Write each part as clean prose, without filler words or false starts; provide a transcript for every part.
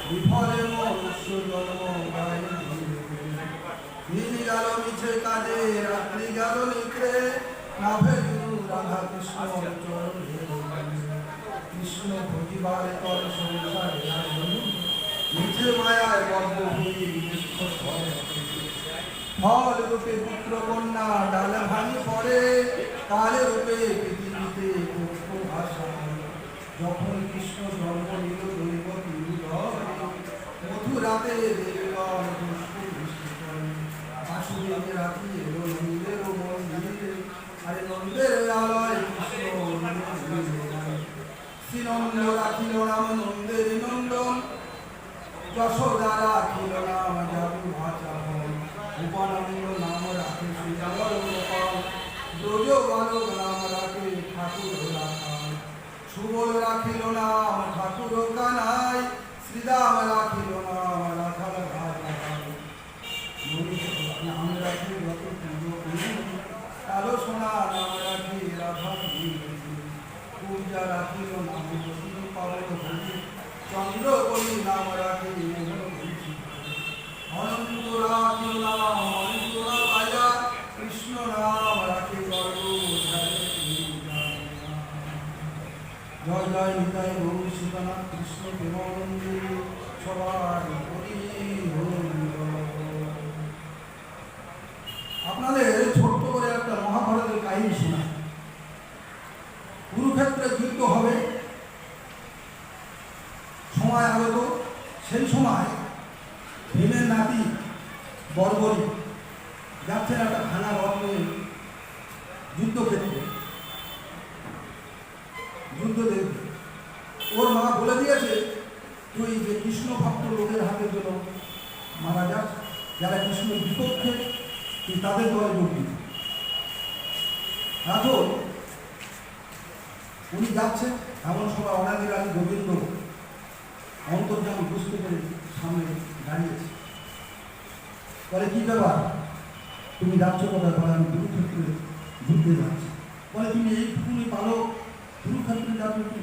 বিফলে মনুষ্য জন্ম দিন গেল মিছে কাজে রাত্রি গেল নিদ্রে না ভেলু রাধা কৃষ্ণ কৃষ্ণ প্রতিবারে কর সংসারে মিছে মায়ায় বদ্ধ হয়ে ফল রূপে পুত্র কন্যা ডাল ভাঙি পড়ে কালে রূপে পৃথিবীতে ভাষা যখন কৃষ্ণ জন্ম নিল দৈবতী মথুরাতে দেবগণ বাসুদেব রাখি এলো নন্দের মন্দিরে আরে নন্দের আলয় কৃষ্ণ শ্রীনন্দ রাখিল নাম নন্দের নন্দন যশোদা রাখিল নাম জাদু ভাষা উপানন্দ নাম রাখে শ্রীজাগর গোপাল ব্রজ বালক নাম রাখে ঠাকুর রাখাল সুবল রাখিল নাম ঠাকুর কানাই শ্রীরাম রাখিল নাম রাখাল নাম রাখি যত পুজো কালো সোনা নাম রাখি রাধা পূজা রাখিল নাম পাবন চন্দ্র কলি নাম রাখি অনন্ত রাখিল নাম অনন্ত রাজা কৃষ্ণ নাম রাখি গর্ব জয় জয় নিতাই গৌর সীতানাথ কৃষ্ণ প্রেমানন্দে সবাই হরি আপনাদের ছোট্ট করে একটা মহাভারতের কাহিনী শোনায়। কুরুক্ষেত্রে যুদ্ধ হবে, সময় আগত। সেই সময় ভীমের নাতি বর্বরী যাচ্ছেন একটা ভাঙা রথ নিয়ে যুদ্ধক্ষেত্রে যুদ্ধ দেখবে। ওর মা বলে দিয়েছে তুই যে কৃষ্ণ ভক্ত লোকের হাতে জন্য মারা যাস, যারা কৃষ্ণের বিপক্ষে তুই তাদের দলে যোগ দিবি। এখন উনি যাচ্ছেন, এমন সময় অনাদি রানী গোবিন্দ অন্তর্যামী বুঝতে পেরে সামনে দাঁড়িয়েছে। বলে কি ব্যাপার, তুমি যাচ্ছ কোথায়? বলে আমি কুরুক্ষেত্রে যুদ্ধে যাচ্ছি। বলে তুমি এইটুকুনি পালো কুরুক্ষেত্রে যাচ্ছ, কি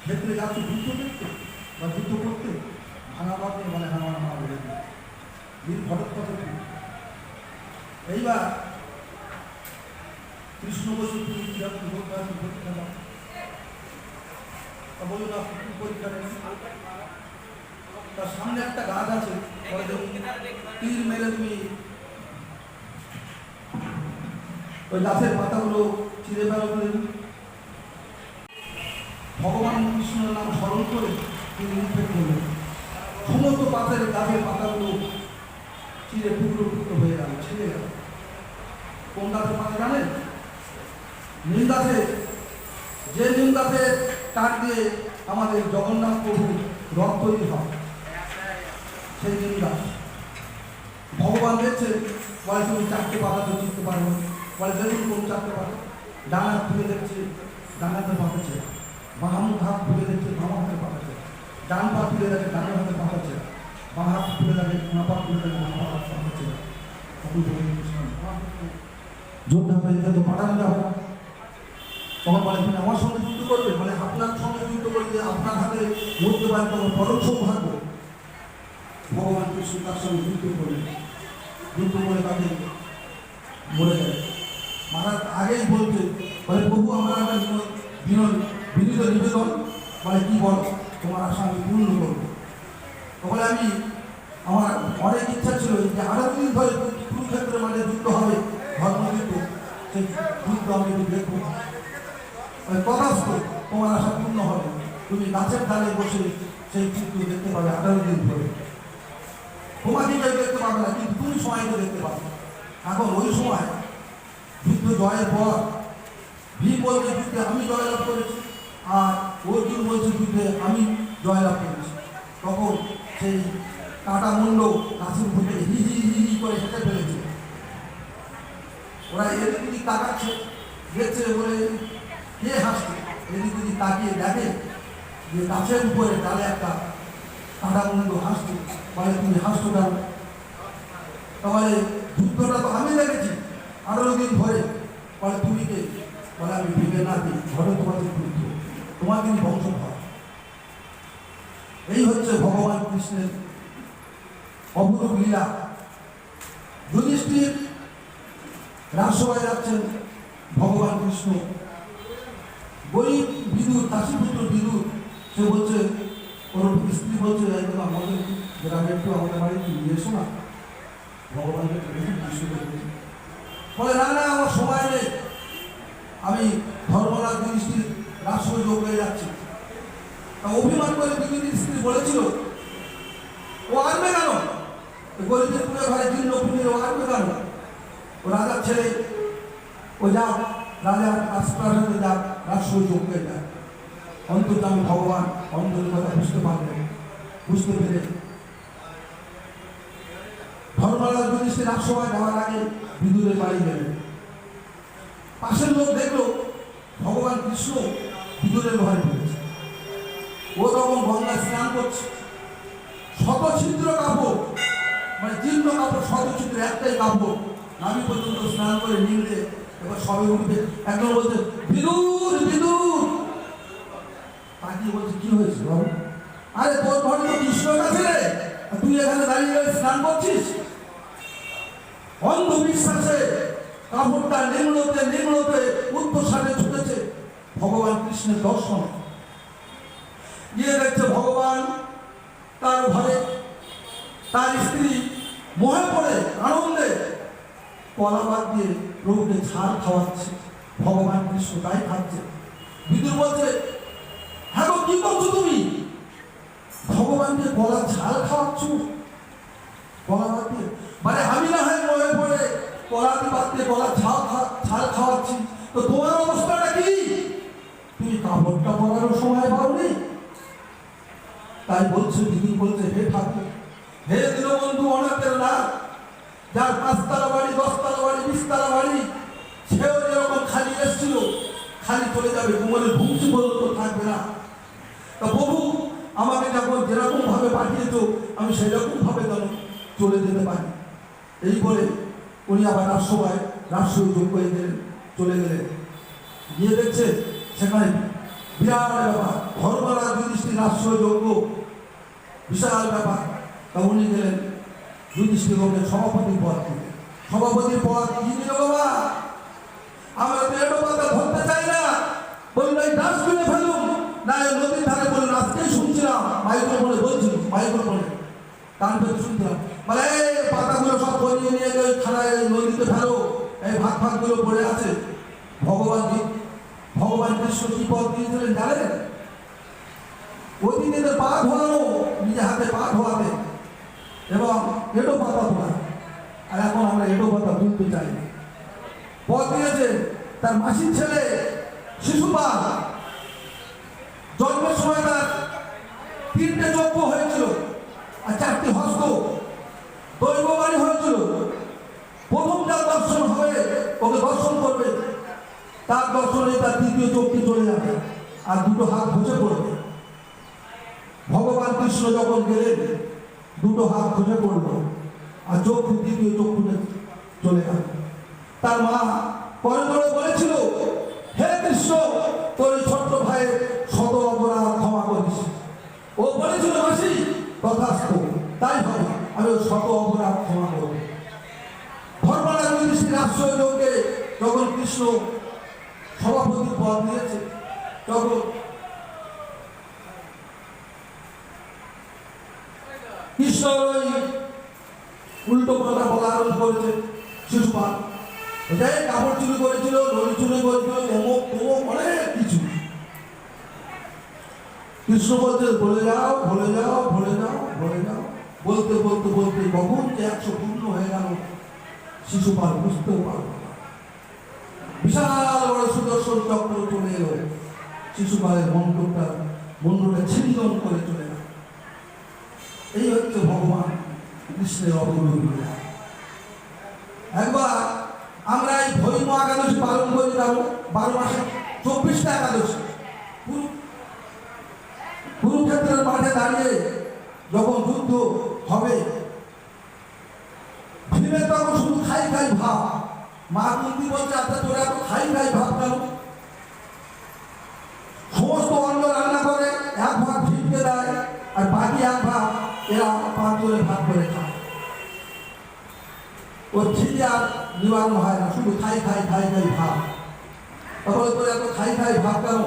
ক্ষেত্রে যাচ্ছ যুদ্ধ দেখতে বা যুদ্ধ করতে? ভাঙা বাদ নিয়ে বলে আমার মা বলে বীর ভরত কথা। এইবার কৃষ্ণ বসু তুমি পরীক্ষা দাও। বলুন আপনি পরীক্ষা দেন। তার সামনে একটা গাছ আছে, তীর মেরে তুমি ওই গাছের পাতাগুলো চিরে ফেলো। ভগবান কৃষ্ণের নাম স্মরণ করে তিনি নিক্ষেপ করলেন। সমস্ত গাছের পাতাগুলো চিরে টুকরো টুকরো হয়ে গেল, ছিঁড়ে গেল। কোন গাছের পাতা জানেন? নিম গাছে। যে নিম গাছের কাঠ দিয়ে আমাদের জগন্নাথ প্রভু রথ তৈরি হয়, সেই নিম গাছ। ভগবান দেখছে, বলে তুমি চারটে পাতা তো চিনতে পারবো। বলে দেখুন কোন চারটে পাতা। ডান হাত তুলে দেখছে, ডান হাতে পাকাচ্ছে। বাম হাত তুলে দেখছে, বাম হাতে পাকাচ্ছে। ডান পা তুলে দেখে, ডান হাতে পাকাচ্ছে। বাম হাত তুলে দেখে, বাম পা তুলে দেখে, বাম হাত পাকাচ্ছে। যোদ্ধা হয়ে তো পাঠানো যাবে। তখন বলে তুমি আমার সঙ্গে যুদ্ধ করবে? বলে আপনার সঙ্গে যুদ্ধ করলে আপনার হাতে মরতে পারে, তখন পরম সৌভাগ্য। ভগবান কৃষ্ণ তার সঙ্গে যুদ্ধ করলেন। যুদ্ধ করে তাকে মরে যায়। মারার আগেই বলছে, বলে প্রভু আমার একটা বিনীত নিবেদন। বলে কি বল, তোমার আশা আমি পূর্ণ করবো। বলে আমি আমার অনেক ইচ্ছা ছিল যে আরো দিন ধরে কুরুক্ষেত্রের মাঝে যুদ্ধ হবে, ধর্মযুদ্ধ, সেই যুদ্ধ আমি দেখবো। তথাস্তু, তোমার আশা পূর্ণ হবে। তুমি গাছের ধারে বসে সেই যুদ্ধ দেখতে পাবে 18 দিন ধরে। তোমাকে কেউ দেখতে পাবে না, কিন্তু তুমি সময়কে দেখতে পাবে। এখন ওই সময় যুদ্ধ জয়ের পর ভীম বলছে যুদ্ধে আমি জয়লাভ করেছি, আর অর্জুন বলছে যুদ্ধে আমি জয়লাভ করেছি। তখন সেই কাটা মুন্ড গাছের উপর থেকে হি হি হি হি করে হেঁটে ফেলেছে। ওরা এদিক ওদিক তাকাচ্ছে, দেখছে, বলে কে হাসছে। এদিক ওদিক তাকিয়ে দেখে যে গাছের উপরে ডালে একটা কাটা মুন্ড হাসছে। বলে তুমি হাসছো কেন? তাহলে যুদ্ধটা তো আমি দেখেছি 18 দিন ধরে। বলে তুমি কে? বলে আমি ভীমের নাতি ভরদ্বাজের পুত্র। তোমার কিন্তু বংশ হয়। এই হচ্ছে ভগবান কৃষ্ণের অপরূপ লীলা। যুধিষ্ঠির রাজসভায় যাচ্ছেন ভগবান কৃষ্ণ, গরিব বিদুর, কাশীপুত্র বিদুর, সে বলছে, ওর স্ত্রী বলছে, একদম আমাদের গ্রামে একটু আমাদের বাড়িতে নিয়ে এসো না, ভগবানকে কৃষ্ণকে বলে, না না আমার সময় নেই, আমি ধর্মরাজ যুধিষ্ঠির রাজসভায় যোগ হয়ে যাচ্ছি। অভিমান করে বিদুরের স্ত্রী বলেছিল, ও আসবে কেন, গরিবের পুরে ঘরে জীর্ণ পুরীর ও আসবে কেন, ও রাজার ছেলে, ও যাক রাজার রাজপ্রাসাদে যাক, রাজসভায় যোগ হয়ে যাক। অন্তত আমি ভগবান অন্তরের কথা বুঝতে পারলেন, বুঝতে পেরে ধর্মরাজ যুধিষ্ঠির রাজসভায় যাওয়ার আগে বিদুরের বাড়ি গেলেন। পাশের লোক দেখলো ভগবান কৃষ্ণ বিদুরের ঘরে ঢুকেছে। ও তখন গঙ্গায় স্নান করছে, শতছিদ্র কাপড়, মানে জীর্ণ কাপড়, শতছিদ্র একটাই কাপড়, নাভি পর্যন্ত স্নান করে নিলে এবার সবে উঠবে। একজন বলছে, বিদুর বিদুর, তাকিয়ে বলছে, কি হয়েছে বাবু? আরে তোর ঘরে তো কৃষ্ণর কাছে রে, তুই এখানে দাঁড়িয়ে স্নান করছিস? অন্ধবিশ্বাসে কাপড়টা নিম্নতে নিম্নতে উত্তরসারে ছুটেছে ভগবান কৃষ্ণের দর্শন। গিয়ে দেখছে ভগবান তার ঘরে, তার স্ত্রী মোহে পড়ে আনন্দে কলা বাদ দিয়ে প্রভুকে ঝাল খাওয়াচ্ছে। ভগবান কৃষ্ণ তাই খাচ্ছে। বিদুর বলছে, হ্যাঁ গো, কি করছো তুমি? ভগবানকে কলা ঝাল খাওয়াচ্ছ? কলা বাদ দিয়ে, মানে আমি না হয় মোহে পড়ে কলাতে বাদ দিয়ে কলা ঝাল খাওয়াচ্ছি, তো তোমার অবস্থাটা কি? তুমি কাপড়টা পরারও সময় পাওনি? তাই বলছে, বিদুর বলছে, হে ঠাকুর, হে দীনবন্ধু অনাথের নাথ, যার 5 তলা বাড়ি, 10 তলা বাড়ি, 20 তলা বাড়ি, সেও যেরকম খালি এসেছিল খালি চলে যাবে, কোমরের ভুংসি পর্যন্ত থাকবে না। তা প্রভু আমাকে যখন যেরকম ভাবে পাঠিয়েছ আমি সেরকম ভাবে যেন চলে যেতে পারি। এই বলে উনি আবার রাজসভায় যোগ হয়ে গেলেন, চলে গেলেন। গিয়ে দেখছে সেখানে বিরাট ব্যাপার, ধর্মরাজ যুধিষ্ঠির রাজসভায় যোগ্য, বিশাল ব্যাপার। তা উনি গেলেন যুধিষ্ঠির সভাপতির পদ থেকে। সভাপতির পদ কি দিল বাবা? আমরা তো এটো পাতা ধরতে চাই না, বলুন এই ডাস্টবিনে ফেলুন, না নদীর ধারে বলুন। আজকেই শুনছিলাম মাইক্রোফোনে, বলছিল মাইক্রোফোনে কান পেতে শুনছিলাম, মানে এই পাতাগুলো সব সরিয়ে নিয়ে গিয়ে খানায় নদীতে ফেলো, এই ভাতগুলো পড়ে আছে। ভগবান কৃষ্ণ কি পদ দিয়েছিলেন জানেন? অতীতে পা ধোয়ানো, নিজে হাতে পা ধোয়াতে এবং এটো পাতা তোলা। আর এখন আমরা এটো পাতা তুলতে চাই। পদ দিয়েছে তার মাসির ছেলে শিশুপাল, জন্মের সময় তার 3টে যজ্ঞ হয়েছিল আর 4টি হস্ত, দৈববাণী হয়েছিল। প্রথম যার দর্শন হবে, ওকে দর্শন করবে, তার দর্শনে তার 2য় চোখটি চলে যাবে আর 2টো হাত ঘষে পড়বে। ভগবান কৃষ্ণ যখন গেলেন 2টো হাত ঘষে পড়ল আর চোখ 2য় চোখ খুলে চলে গেল। তার মা পরে বলেছিল, হে কৃষ্ণ, তোর ছোট্ট ভাইয়ের শত অপরাধ ক্ষমা করিস। ও বলেছিল, মাসি তথাস্তু, তাই হবে, আমি ওর শত অপরাধ ক্ষমা করব। ধর্মরাজ যুধিষ্ঠির রাজসভায় যোগে যখন কৃষ্ণ সভাপতির পদ দিয়েছে, তখন কৃষ্ণ ওই উল্টো কথা বলা আরম্ভ করেছে। শিশুপাল এটাই কাপড় চুরি করেছিল, নদী চুরি করেছিল, অমুক তমুক অনেক কিছু। কৃষ্ণ বলছে, ভুলে যাও, ভুলে যাও, ভুলে যাও, ভুলে যাও। বলতে বলতে বলতে কখন যে 100 পূর্ণ হয়ে গেল শিশুপাল বুঝতেও পারল না। বিশাল বড় সুদর্শন চক্র চলে এলো, শিশুপালের মন্ডটা ছিন্দন করে চলে গেল। এই হচ্ছে ভগবান কৃষ্ণের অপরূপ লীলা। একবার আমরা এই ভৈম একাদশী পালন করে যাব, 12 মাসে 24টা একাদশী। কুরুক্ষেত্রের মাঠে দাঁড়িয়ে যখন যুদ্ধ হবে, ভীমের তখন শুধু খাই ভাব। মা কুন্তি বলছে, আচ্ছা তোরা এত খাই ভাব কেন? সমস্ত এরা পাঁচজনে ভাগ করে খায়। ওর খিদে আর নিবারণ হয় না, শুধু খাই খাই খাই খাই ভাব। তাহলে তোর এত খাই খাই ভাব কেন?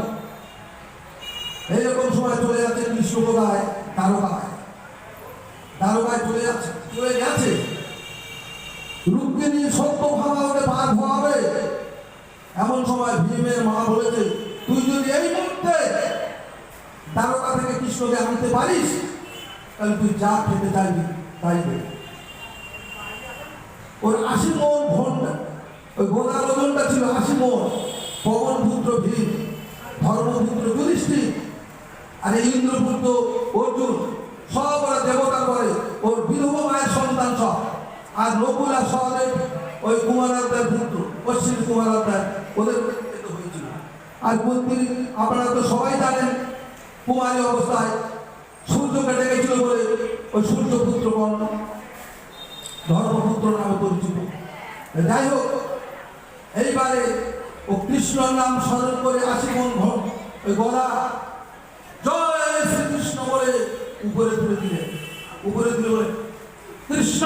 এইরকম সময় চলে যাচ্ছে কৃষ্ণ কোথায়? দ্বারকায়। দ্বারকায় চলে গেছে। রুক্মিণী সত্য ভাবা ওকে পার হওয়াবে। এমন সময় ভীমের মা বলেছে, তুই যদি এই মুহূর্তে দ্বারকা থেকে কৃষ্ণকে আনতে পারিস, তাহলে তুই যা খেতে চাইবি তাই দে। ওর ৮০ মণ ভন্ডা, ওই গোদার ওজনটা ছিল ৮০ মণ। পবন পুত্র ভীম, ধর্মপুত্র যুধিষ্ঠির, আর ইন্দ্রপুত্র অর্জুন, সব ওরা দেবতার পরে ওর বিধবা মায়ের সন্তান সব। আর নকুল আর সহদেব ওই কুমারাধ্যায়ের পুত্র, অশ্বিন কুমারাধ্যায়, ওদের হয়েছিল। আর মন্ত্রী আপনারা তো সবাই জানেন, কুমারী অবস্থায় সূর্যকে ডেকেছিল বলে ওই সূর্যপুত্র বর্ণ, ধর্মপুত্র নামে পরিচিত। যাই হোক, এইবারে ও কৃষ্ণর নাম স্মরণ করে ৮০ মণ ওই গলা জয় শ্রীকৃষ্ণ বলে উপরে তুলে দিলে। উপরে তুলে বলে কৃষ্ণ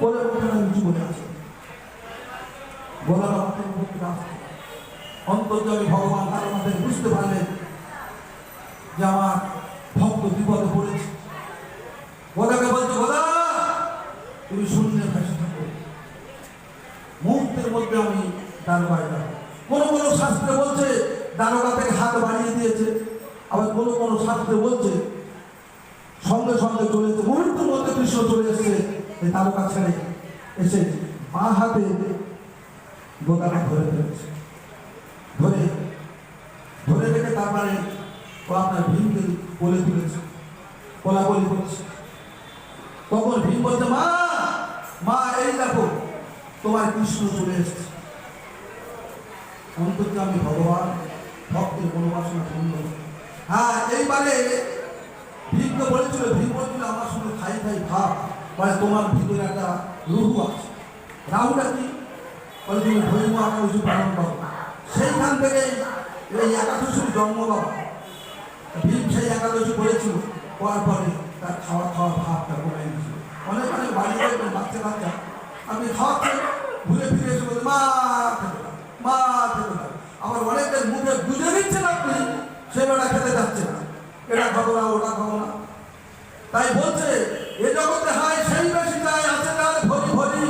বলে ওখানে নিচু বলে আছে। গলার অন্তর্যামী ভগবান তার মধ্যে বুঝতে পারলেন যে আমার ভক্ত বিপদে পড়েছে। গদাকে বলছে, গদা তুমি শূন্যে ভেসে থাকো, মুহূর্তের মধ্যে আমি দ্বারকায় যাব। কোনো কোনো শাস্ত্রে বলছে দ্বারকা থেকে হাত বাড়িয়ে দিয়েছে, আবার কোনো কোনো শাস্ত্রে বলছে সঙ্গে সঙ্গে চলেছে, মুহূর্তের মধ্যে কৃষ্ণ চলে এসেছে দ্বারকা ছেড়ে এসে মা হাতে গোদাটা ধরে ফেলেছে। ধরে রেখে তারপরে ও আপনার ভীমকে বলে তুলেছে, কোলাবলি করছে। তখন ভীম বলছে, মা মা এই দেখো তোমার কৃষ্ণ চলে এসেছে। অন্তর্যামী ভগবান ভক্তের মনোবাসনা পূর্ণ। হ্যাঁ, এইবারে ভীমকে বলেছিল, ভীম বলছিল আমার সঙ্গে খাই খাই ভাব, মানে তোমার ভিতরে একটা রুহু আছে। রাহুটা কি বলে, তুমি ধৈর্য একাদশী পালন করো। সেইখান থেকে এই একাদশীর জন্ম বাবা। ভীম সেই একাদশী করেছিল, করার পরে তার খাওয়া ভাবটা কমে গেছিল। অনেক অনেক বাড়ি দেখবেন বাচ্চা কাচ্চা, আপনি খাওয়াচ্ছেন, ঘুরে ফিরে এসে বলতে মা খেতে দাও, মা খেতে দাও। আবার অনেকের মুখে বুঝে দিচ্ছেন আপনি, সে বেড়া খেতে যাচ্ছে না, এটা খাবো না ওটা খাবো না। তাই বলছে, এ জগতে হয় সেই বেশি চায়, আছে তার ভরি ভরি,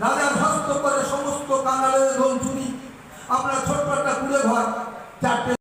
রাজার হস্ত করে সমস্ত কাঙালের লোন চুরি। আপনার ছোট্ট একটা কুড়ে ঘর, 4টে